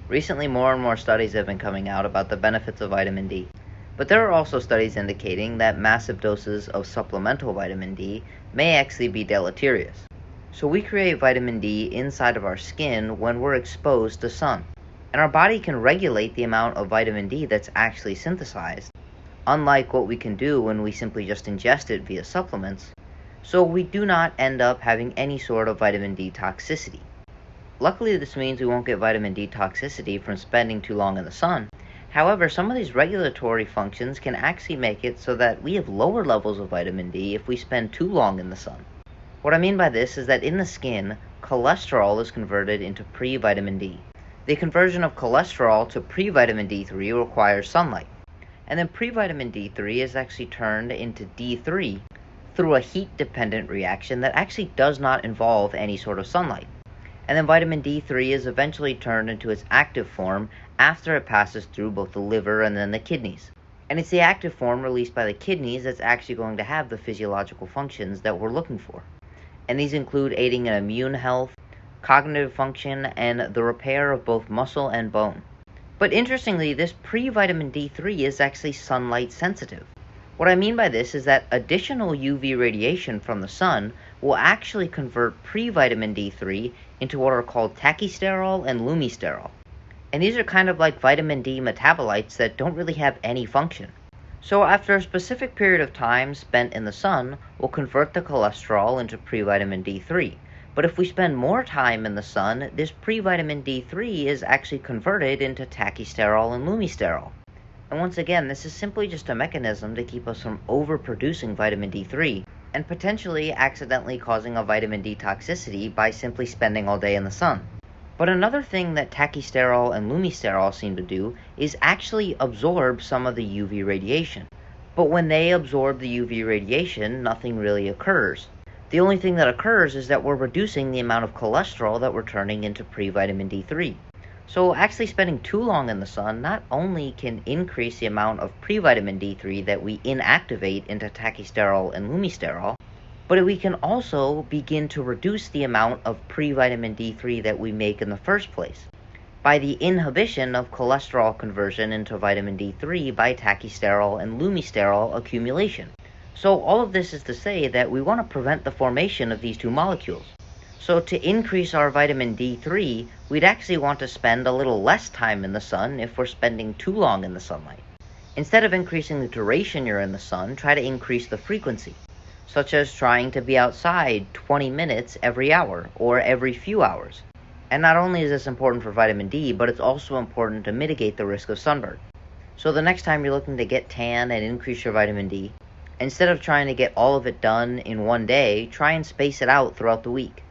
Recently, more and more studies have been coming out about the benefits of vitamin D. But there are also studies indicating that massive doses of supplemental vitamin D may actually be deleterious. So we create vitamin D inside of our skin when we're exposed to sun. And our body can regulate the amount of vitamin D that's actually synthesized, unlike what we can do when we simply just ingest it via supplements, so we do not end up having any sort of vitamin D toxicity. Luckily, this means we won't get vitamin D toxicity from spending too long in the sun. However, some of these regulatory functions can actually make it so that we have lower levels of vitamin D if we spend too long in the sun. What I mean by this is that in the skin, cholesterol is converted into pre-vitamin D. The conversion of cholesterol to pre-vitamin D3 requires sunlight. And then pre-vitamin D3 is actually turned into D3 through a heat-dependent reaction that actually does not involve any sort of sunlight. And then vitamin D3 is eventually turned into its active form after it passes through both the liver and then the kidneys. And it's the active form released by the kidneys that's actually going to have the physiological functions that we're looking for. And these include aiding in immune health, cognitive function, and the repair of both muscle and bone. But interestingly, this pre-vitamin D3 is actually sunlight sensitive. What I mean by this is that additional UV radiation from the sun will actually convert pre-vitamin D3 into what are called tachysterol and lumisterol. And these are kind of like vitamin D metabolites that don't really have any function. So after a specific period of time spent in the sun, we'll convert the cholesterol into pre-vitamin D3. But if we spend more time in the sun, this pre-vitamin D3 is actually converted into tachysterol and lumisterol. And once again, this is simply just a mechanism to keep us from overproducing vitamin D3 and potentially accidentally causing a vitamin D toxicity by simply spending all day in the sun. But another thing that tachysterol and lumisterol seem to do is actually absorb some of the UV radiation. But when they absorb the UV radiation, nothing really occurs. The only thing that occurs is that we're reducing the amount of cholesterol that we're turning into pre-vitamin D3. So actually spending too long in the sun not only can increase the amount of pre-vitamin D3 that we inactivate into tachysterol and lumisterol, but we can also begin to reduce the amount of pre-vitamin D3 that we make in the first place by the inhibition of cholesterol conversion into vitamin D3 by tachysterol and lumisterol accumulation. So all of this is to say that we want to prevent the formation of these two molecules. So to increase our vitamin D3, we'd actually want to spend a little less time in the sun if we're spending too long in the sunlight. Instead of increasing the duration you're in the sun, try to increase the frequency, such as trying to be outside 20 minutes every hour or every few hours. And not only is this important for vitamin D, but it's also important to mitigate the risk of sunburn. So the next time you're looking to get tan and increase your vitamin D, instead of trying to get all of it done in one day, try and space it out throughout the week.